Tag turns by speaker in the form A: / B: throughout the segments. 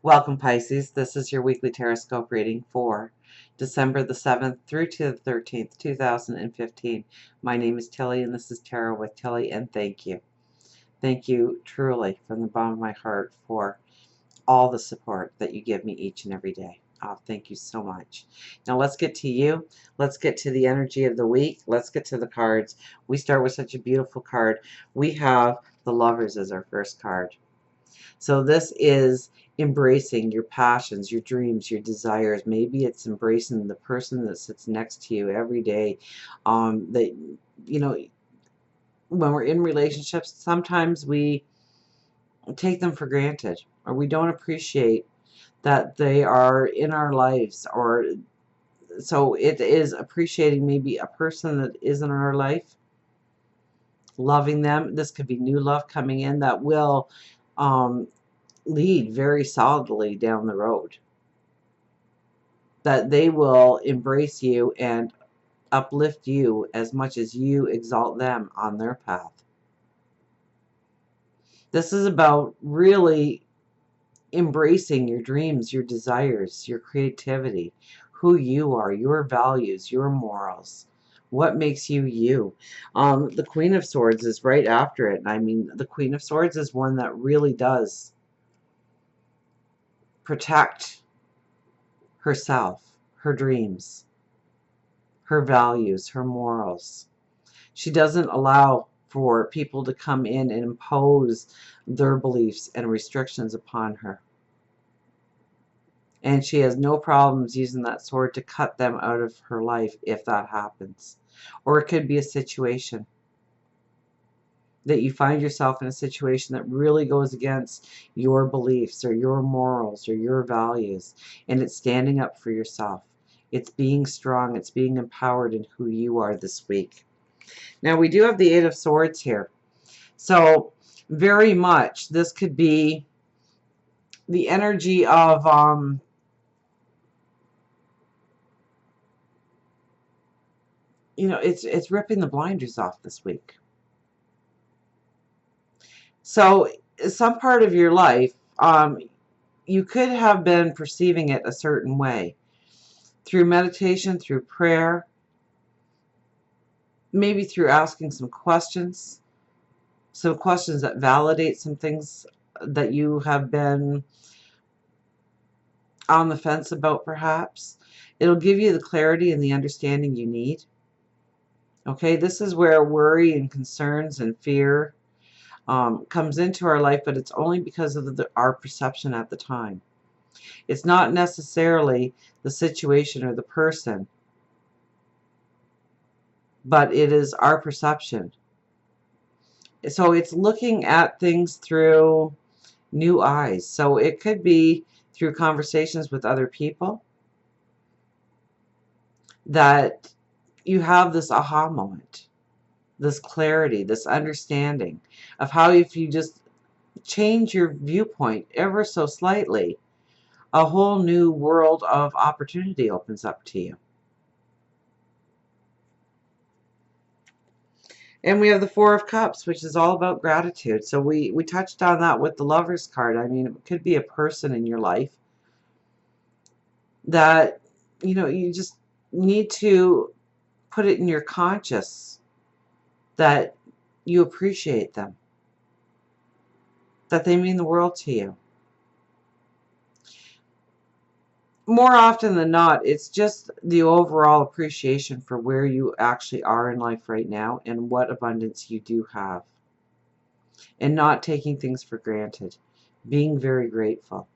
A: Welcome, Pisces. This is your weekly Teroscope reading for December the 7th through to the 13th, 2015. My name is Tilly, and this is Tarot with Tilly, and thank you. Thank you truly from the bottom of my heart for all the support that you give me each and every day. Oh, thank you so much. Now let's get to you. Let's get to the energy of the week. Let's get to the cards. We start with such a beautiful card. We have the Lovers as our first card. So this is embracing your passions, your dreams, your desires. Maybe it's embracing the person that sits next to you every day. That, you know, when we're in relationships, sometimes we take them for granted, or we don't appreciate that they are in our lives. Or so it is appreciating maybe a person that is in our life, loving them. This could be new love coming in that will lead very solidly down the road, that they will embrace you and uplift you as much as you exalt them on their path. This is about really embracing your dreams, your desires, your creativity, who you are, your values, your morals, what makes you you. The Queen of Swords is right after it. And I mean, the Queen of Swords is one that really does protect herself, her dreams, her values, her morals. She doesn't allow for people to come in and impose their beliefs and restrictions upon her. And she has no problems using that sword to cut them out of her life if that happens. Or it could be a situation that you find yourself in a situation that really goes against your beliefs or your morals or your values, and it's standing up for yourself. It's being strong. It's being empowered in who you are this week. Now, we do have the Eight of Swords here. So, very much, this could be the energy of, it's ripping the blinders off this week. So, some part of your life, you could have been perceiving it a certain way. Through meditation, through prayer, maybe through asking some questions that validate some things that you have been on the fence about, perhaps. It'll give you the clarity and the understanding you need. Okay, this is where worry and concerns and fear comes into our life, but it's only because of our perception at the time. It's not necessarily the situation or the person, but it is our perception. So it's looking at things through new eyes. So it could be through conversations with other people that you have this aha moment, this clarity, this understanding of how, if you just change your viewpoint ever so slightly, a whole new world of opportunity opens up to you. And we have the Four of Cups, which is all about gratitude. So we touched on that with the Lover's card. I mean, it could be a person in your life that, you just need to put it in your conscious that you appreciate them, that they mean the world to you. More often than not, it's just the overall appreciation for where you actually are in life right now and what abundance you do have. And not taking things for granted. Being very grateful.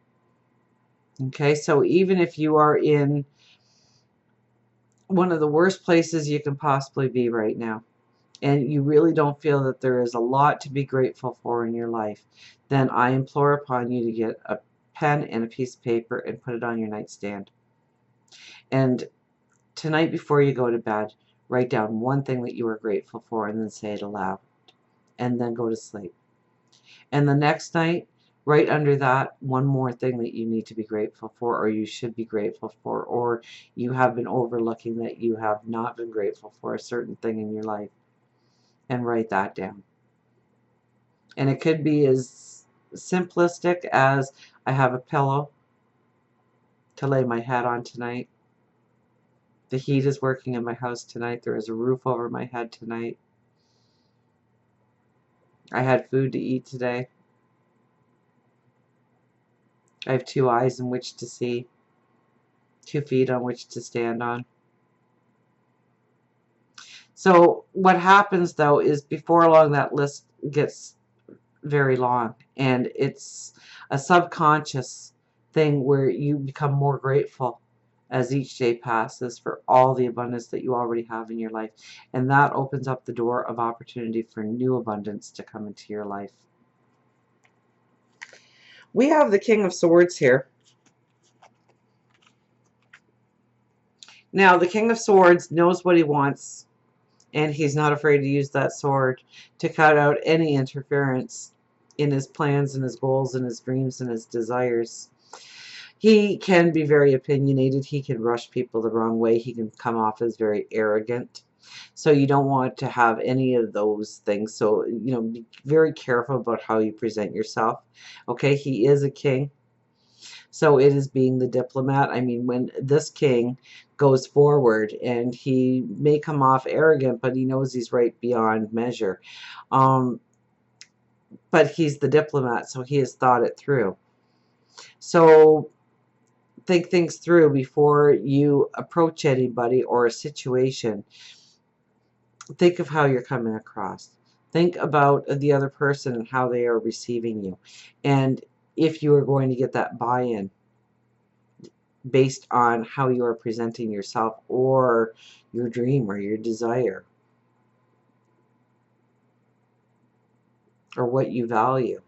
A: Okay, so even if you are in one of the worst places you can possibly be right now, and you really don't feel that there is a lot to be grateful for in your life, then I implore upon you to get a pen and a piece of paper and put it on your nightstand. And tonight before you go to bed, write down one thing that you are grateful for and then say it aloud. And then go to sleep. And the next night, right under that, one more thing that you need to be grateful for, or you should be grateful for, or you have been overlooking that you have not been grateful for a certain thing in your life. And write that down. And it could be as simplistic as I have a pillow to lay my head on tonight. The heat is working in my house tonight. There is a roof over my head tonight. I had food to eat today. I have 2 eyes in which to see, 2 feet on which to stand on. So what happens though is before long that list gets very long, and it's a subconscious thing where you become more grateful as each day passes for all the abundance that you already have in your life, and that opens up the door of opportunity for new abundance to come into your life. We have the King of Swords here. Now the King of Swords knows what he wants, and he's not afraid to use that sword to cut out any interference in his plans and his goals and his dreams and his desires. He can be very opinionated. He can rush people the wrong way. He can come off as very arrogant. So you don't want to have any of those things. So, be very careful about how you present yourself. Okay, he is a king. So it is being the diplomat. I mean, when this king goes forward, and he may come off arrogant, but he knows he's right beyond measure. But he's the diplomat, so he has thought it through. So think things through before you approach anybody or a situation. Think of how you're coming across. Think about the other person and how they are receiving you. And if you are going to get that buy-in based on how you are presenting yourself or your dream or your desire or what you value.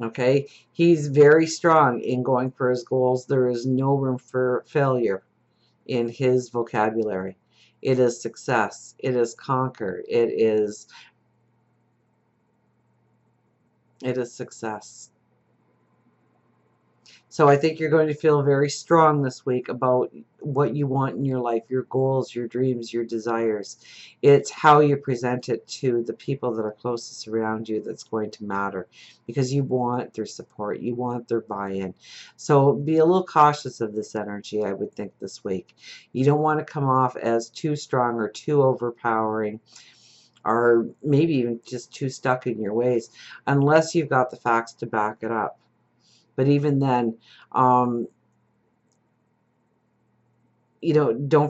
A: Okay, he's very strong in going for his goals. There is no room for failure in his vocabulary. It is success. It is conquer. It is success. So I think you're going to feel very strong this week about what you want in your life, your goals, your dreams, your desires. It's how you present it to the people that are closest around you that's going to matter, because you want their support, you want their buy-in. So be a little cautious of this energy, I would think, this week. You don't want to come off as too strong or too overpowering, or maybe even just too stuck in your ways, unless you've got the facts to back it up. But even then, don't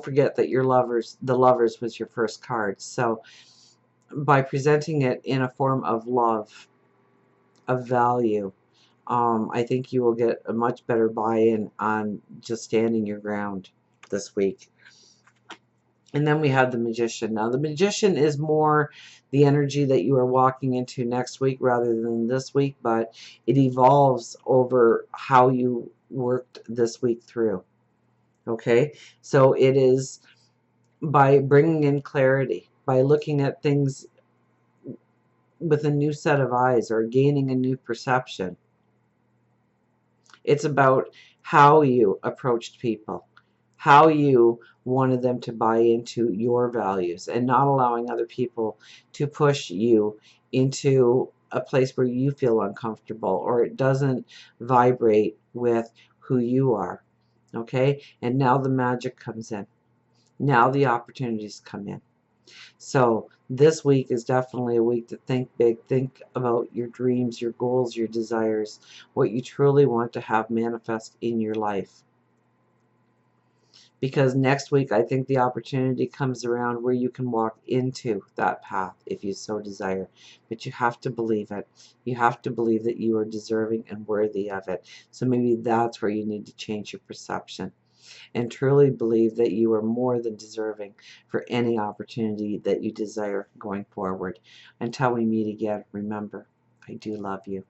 A: forget that the lovers was your first card. So by presenting it in a form of love, of value, I think you will get a much better buy-in on just standing your ground this week. And then we have the Magician. Now the Magician is more the energy that you are walking into next week rather than this week, but it evolves over how you worked this week through. Okay, so it is by bringing in clarity, by looking at things with a new set of eyes or gaining a new perception. It's about how you approached people, how you wanted them to buy into your values, and not allowing other people to push you into a place where you feel uncomfortable or it doesn't vibrate with who you are. Okay, and now the magic comes in. Now the opportunities come in. So this week is definitely a week to think big. Think about your dreams, your goals, your desires, what you truly want to have manifest in your life. Because next week, I think the opportunity comes around where you can walk into that path if you so desire. But you have to believe it. You have to believe that you are deserving and worthy of it. So maybe that's where you need to change your perception and truly believe that you are more than deserving for any opportunity that you desire going forward. Until we meet again, remember, I do love you.